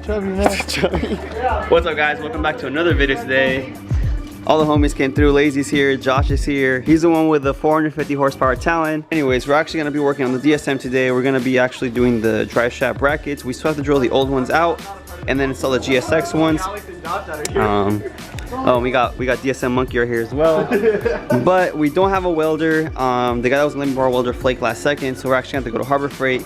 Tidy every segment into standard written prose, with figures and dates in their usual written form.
chubby, man. Chubby. What's up, guys? Welcome back to another video today. All the homies came through. Lazy's here, Josh is here. He's the one with the 450 horsepower Talon. Anyways, we're actually gonna be working on the DSM today. We're gonna be actually doing the drive shaft brackets. We still have to drill the old ones out and then install the GSX ones. Oh, we got DSM Monkey right here as well. But we don't have a welder. The guy that was letting me borrow a welder flaked last second, so we're actually gonna have to go to Harbor Freight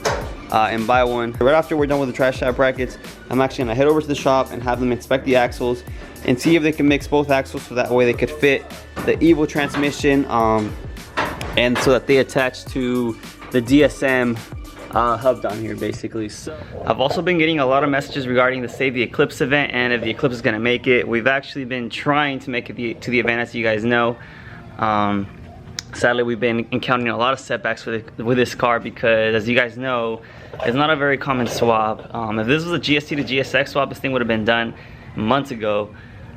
and buy one. Right after we're done with the drive shaft brackets, I'm actually gonna head over to the shop and have them inspect the axles and see if they can mix both axles so that way they could fit the EVO transmission and so that they attach to the DSM hub down here basically. So I've also been getting a lot of messages regarding the Save the Eclipse event and if the Eclipse is gonna make it. We've actually been trying to make it to the event, as you guys know. Sadly, we've been encountering a lot of setbacks with this car because, as you guys know, it's not a very common swap. If this was a GST to GSX swap, this thing would have been done months ago.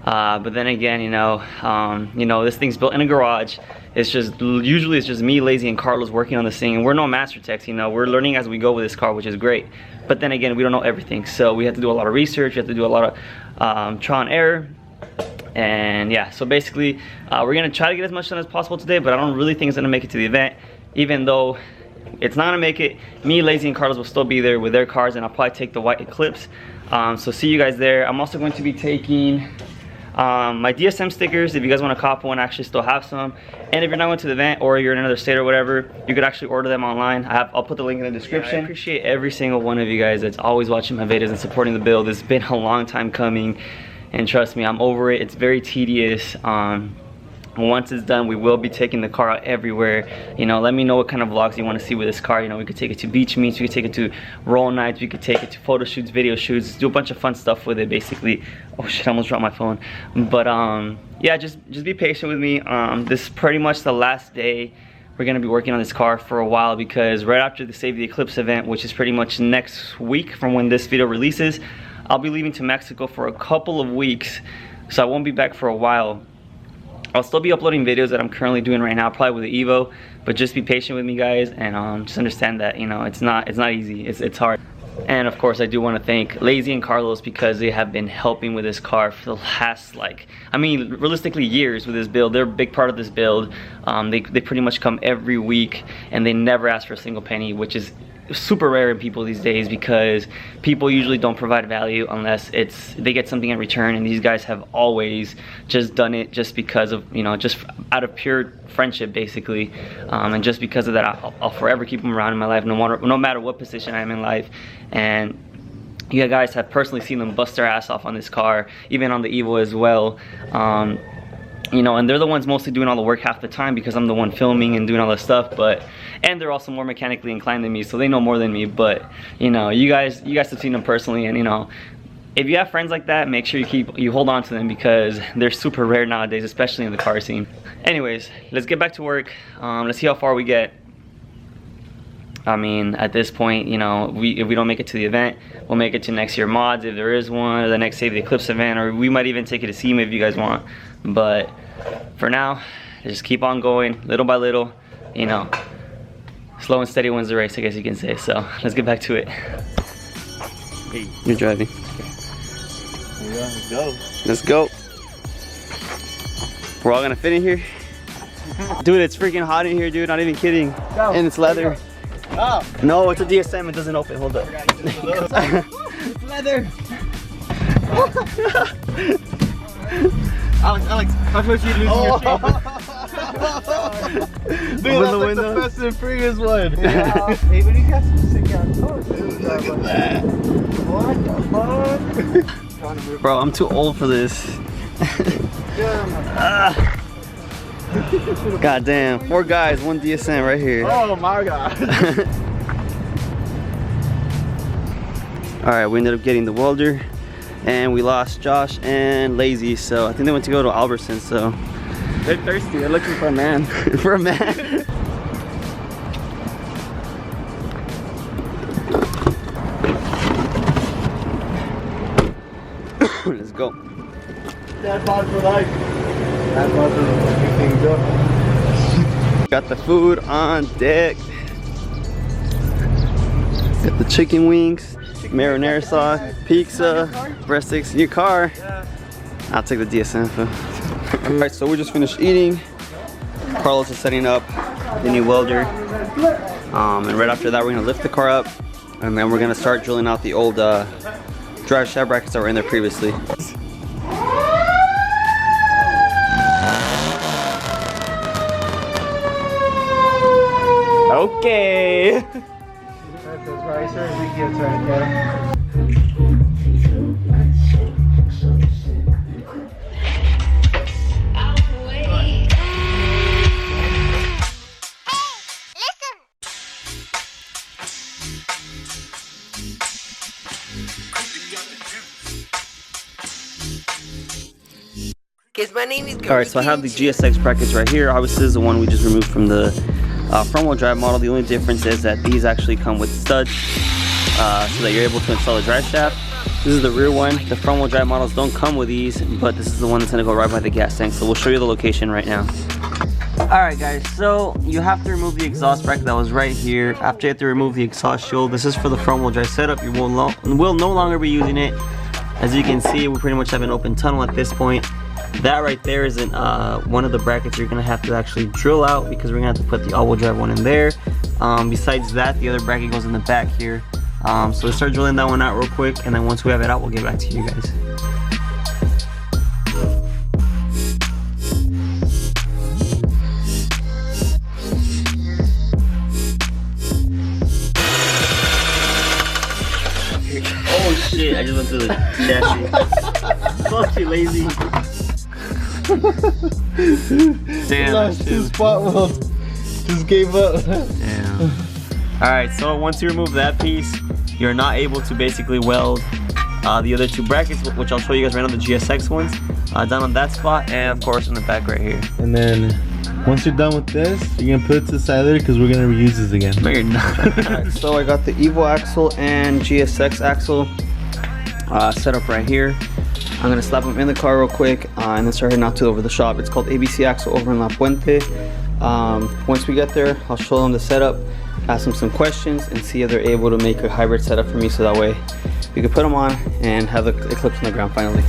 But then again, you know, this thing's built in a garage. It's just usually it's just me, Lazy, and Carlos working on this thing, and we're no master techs. You know, we're learning as we go with this car, which is great. But then again, we don't know everything, so we have to do a lot of research. We have to do a lot of trial and error. And yeah, so basically, we're gonna try to get as much done as possible today. But I don't really think it's gonna make it to the event, even though it's not gonna make it. Me, Lazy, and Carlos will still be there with their cars, and I'll probably take the white Eclipse. So see you guys there. I'm also going to be taking my DSM stickers. If you guys want to cop one, I actually still have some. And if you're not going to the event or you're in another state or whatever, you could actually order them online. I'll put the link in the description. I appreciate every single one of you guys that's always watching my videos and supporting the build. It's been a long time coming, and trust me, I'm over it. It's very tedious. Once it's done, we will be taking the car out everywhere. You know, let me know what kind of vlogs you want to see with this car. You know, we could take it to beach meets, we could take it to roll nights, we could take it to photo shoots, video shoots, do a bunch of fun stuff with it basically. Oh shit, I almost dropped my phone. But yeah, just be patient with me. This is pretty much the last day we're gonna be working on this car for a while, because right after the Save the Eclipse event, which is pretty much next week from when this video releases, I'll be leaving to Mexico for a couple of weeks, so I won't be back for a while. I'll still be uploading videos that I'm currently doing right now, probably with the Evo, but just be patient with me, guys, and just understand that, you know, it's not easy. It's hard. And of course, I do want to thank Lazy and Carlos, because they have been helping with this car for the last, like, I mean, realistically years with this build. They're a big part of this build. They pretty much come every week, and they never ask for a single penny, which is super rare in people these days, because people usually don't provide value unless they get something in return, and these guys have always just done it just because of, you know, just out of pure friendship basically, and just because of that, I'll forever keep them around in my life, no matter what position I am in life. And you guys have personally seen them bust their ass off on this car, even on the Evo as well. You know, and they're the ones mostly doing all the work half the time, because I'm the one filming and doing all this stuff. And they're also more mechanically inclined than me, so they know more than me. But you know, you guys have seen them personally, and you know, if you have friends like that, make sure you hold on to them, because they're super rare nowadays, especially in the car scene. Anyways, let's get back to work. Let's see how far we get. I mean, at this point, you know, if we don't make it to the event, we'll make it to next year mods if there is one, or the next Save the Eclipse event, or we might even take it to SEMA if you guys want. But for now, just keep on going little by little. You know, slow and steady wins the race, I guess you can say. So let's get back to it. Hey, you're driving. Okay. Yeah, let's go. Let's go. We're all gonna fit in here. Dude, it's freaking hot in here, dude. Not even kidding. Go. And it's leather. Oh. No, it's a DSM. It doesn't open. Hold up. It's leather. Alex, how close are you losing your shape? Dude, open the like window. The Fast and Furious one. Yeah. Hey, but you got some sick ass cars, dude. Look at that. What the fuck? Bro, I'm too old for this. God damn. 4 guys, 1 DSM right here. Oh my god. Alright, we ended up getting the welder, and we lost Josh and Lazy, so I think they went to go to Albertson, so. They're thirsty, they're looking for a man. For a man. Let's go. Dad bod for life. Dad bod for things up. Got the food on deck. Got the chicken wings. marinara sauce, pizza, breadsticks, new car. I'll take the DSM. Alright, so we just finished eating. Carlos is setting up the new welder. And right after that, we're gonna lift the car up. And then we're gonna start drilling out the old drive shaft brackets that were in there previously. Okay. That's as ricer as it gets right there. Alright, so I have the GSX brackets right here. Obviously, this is the one we just removed from the front-wheel drive model. The only difference is that these actually come with studs so that you're able to install a drive shaft. This is the rear one. The front-wheel drive models don't come with these, but this is the one that's going to go right by the gas tank. So we'll show you the location right now. Alright guys, so you have to remove the exhaust bracket that was right here. After you have to remove the exhaust shield, this is for the front-wheel drive setup. You will no longer be using it. As you can see, we pretty much have an open tunnel at this point. That right there is one of the brackets you're gonna have to actually drill out because we're gonna have to put the all-wheel drive one in there. Besides that, the other bracket goes in the back here. So let's start drilling that one out real quick, and then once we have it out, we'll get back to you guys. Oh shit, I just went through the chassis. Fuck you, lazy. Damn. Last two spot welds just gave up. Damn. Alright, so once you remove that piece, you're not able to basically weld the other two brackets, which I'll show you guys right now, the GSX ones, down on that spot, and of course in the back right here. And then once you're done with this, you're gonna put it to the side later because we're gonna reuse this again. No, you're not. Alright, so I got the EVO axle and GSX axle set up right here. I'm gonna slap them in the car real quick and then start heading out to over the shop. It's called ABC Axle over in La Puente. Once we get there, I'll show them the setup, ask them some questions, and see if they're able to make a hybrid setup for me so that way we can put them on and have the Eclipse on the ground finally.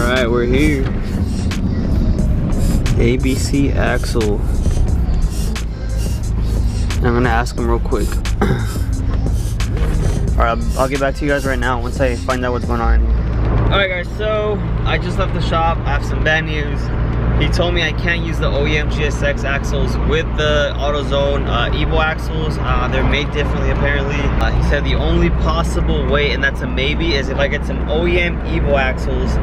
Alright, we're here. ABC Axle. I'm gonna ask them real quick. Alright, I'll get back to you guys right now once I find out what's going on. Alright guys, so I just left the shop. I have some bad news. He told me I can't use the OEM GSX axles with the AutoZone Evo axles. They're made differently apparently. He said the only possible way, and that's a maybe, is if I get some OEM Evo axles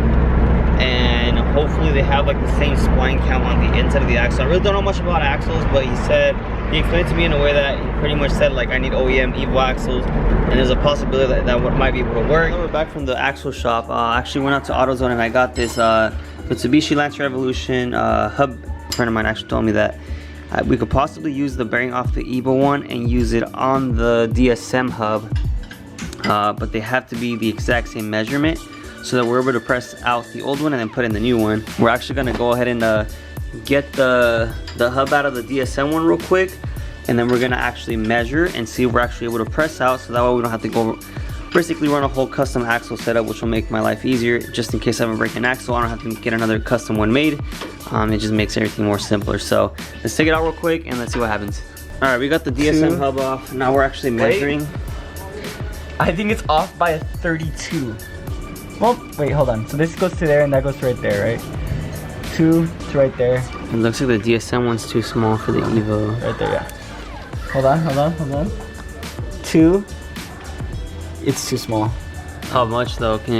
and hopefully they have like the same spline count on the inside of the axle. I really don't know much about axles, but he explained to me in a way that he pretty much said like I need OEM Evo axles, and there's a possibility that might be able to work. We're back from the axle shop. I actually went out to AutoZone and I got this Mitsubishi Lancer Evolution hub. A friend of mine actually told me that we could possibly use the bearing off the Evo one and use it on the DSM hub, but they have to be the exact same measurement so that we're able to press out the old one and then put in the new one. We're actually gonna go ahead and get the hub out of the DSM one real quick, and then we're gonna actually measure and see if we're actually able to press out, so that way we don't have to go basically run a whole custom axle setup, which will make my life easier. Just in case I ever break an axle, I don't have to get another custom one made. It just makes everything more simpler. So let's take it out real quick and let's see what happens. All right, we got the DSM hub off. Now we're actually measuring. I think it's off by a 32. Well, wait, hold on. So this goes to there and that goes right there, right? 2 to right there. It looks like the DSM one's too small for the Evo. Right there, yeah. Hold on. 2. It's too small. How much though? Can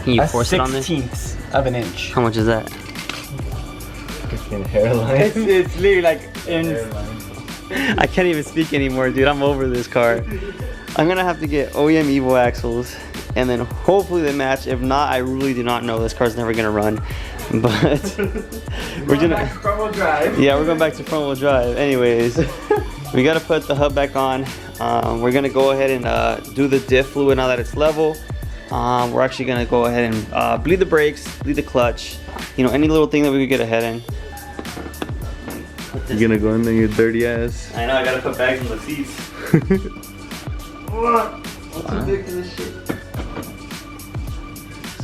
you force it on there? 1/16 of an inch. How much is that? Freaking hairline. It's literally like in. I can't even speak anymore, dude. I'm over this car. I'm gonna have to get OEM Evo axles, and then hopefully they match. If not, I really do not know. This car's never gonna run. But we're gonna. Front-wheel drive. Yeah, we're going back to front wheel drive. Anyways, we gotta put the hub back on. We're gonna go ahead and do the diff fluid now that it's level. We're actually gonna go ahead and bleed the brakes, bleed the clutch. You know, any little thing that we could get ahead in. You're gonna go in there, you dirty ass. I know, I gotta put bags on the seats. What's too big for this shit?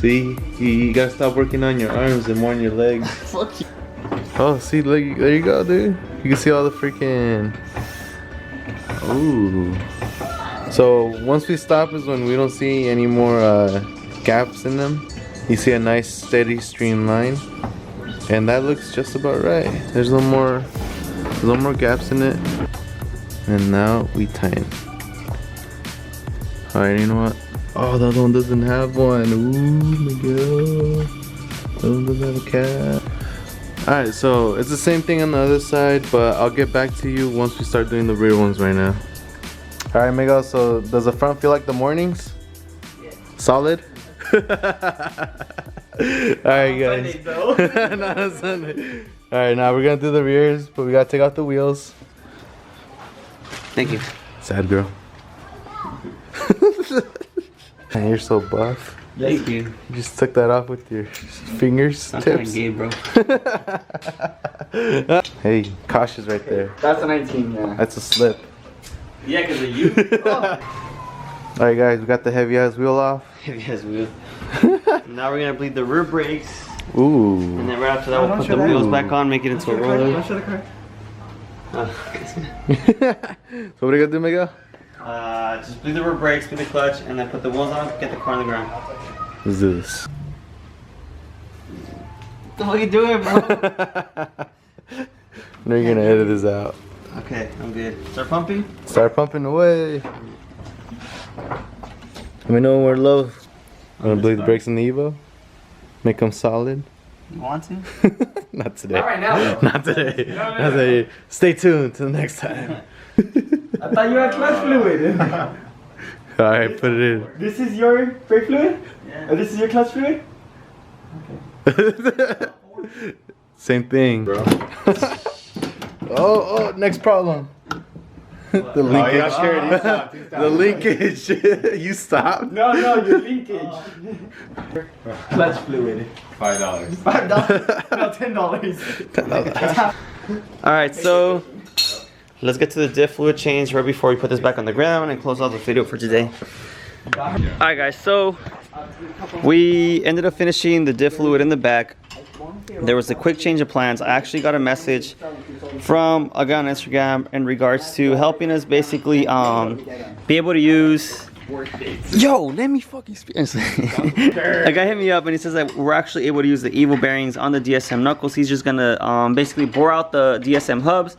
See, you gotta stop working on your arms and more on your legs. Fuck you. Oh, see, look, there you go, dude. You can see all the freaking. Ooh. So once we stop is when we don't see any more gaps in them. You see a nice steady streamline, and that looks just about right. There's no more gaps in it. And now we tighten. All right, you know what? Oh, the other one doesn't have one. Ooh, Miguel. The other one doesn't have a cap. All right, so it's the same thing on the other side, but I'll get back to you once we start doing the rear ones right now. All right, Miguel, so does the front feel like the mornings? Yeah. Solid? All right, guys. Not on Sunday. All right, now we're gonna do the rears, but we gotta take off the wheels. Thank you. Sad girl. And you're so buff. Thank you. You just took that off with your fingers, I'm tips. gay, bro. Hey, cautious right there. That's a 19, yeah. That's a slip. Yeah, because of you. All right, guys, we got the heavy ass wheel off. Heavy ass wheel. Now we're gonna bleed the rear brakes. Ooh. And then right after that, we'll put the wheels back on, make it into a roller. Don't show the car. So what are you gonna do, Miguel? Just bleed the rear brakes, bleed the clutch, and then put the wheels on, get the car on the ground. Let's do this. What the fuck are you doing, bro? No, you're gonna edit this out. Okay, I'm good. Start pumping? Start pumping away. Let me know when we're low. I'm gonna bleed the brakes in the Evo. Make them solid. You want to? Not today. Not right now. Not today. Not today. Stay tuned till the next time. I thought you had clutch fluid. Alright, put it in. This is your brake fluid? Yeah. And this is your clutch fluid? Same thing, bro. Oh, next problem. The linkage. The linkage. You stopped? No, your linkage. Clutch fluid. $5. $5? No, $10. Alright, so let's get to the diff fluid change right before we put this back on the ground and close out the video for today. Alright guys, so we ended up finishing the diff fluid in the back. There was a quick change of plans. I actually got a message from a guy on Instagram in regards to helping us basically be able to use. Yo, let me fucking speak. A guy hit me up and he says that we're actually able to use the EVO bearings on the DSM knuckles. He's just gonna basically bore out the DSM hubs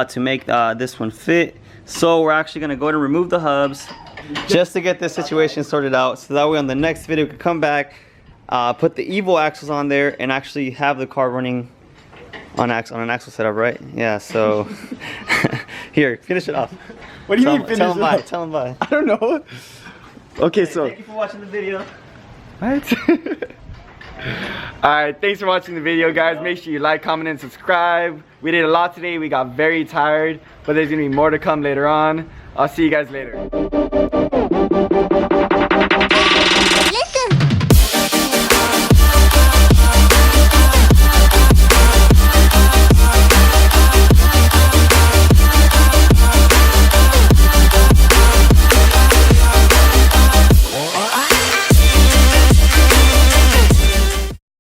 to make this one fit. So we're actually gonna go ahead and remove the hubs just to get this situation sorted out, so that way on the next video we can come back, put the EVO axles on there and actually have the car running on an axle setup, right? Yeah, so here, finish it off. What do you mean finish it off? Tell them bye. I don't know. Okay, so. Thank you for watching the video. What? Alright, thanks for watching the video, guys. Make sure you like, comment, and subscribe. We did a lot today. We got very tired, but there's gonna be more to come later on. I'll see you guys later.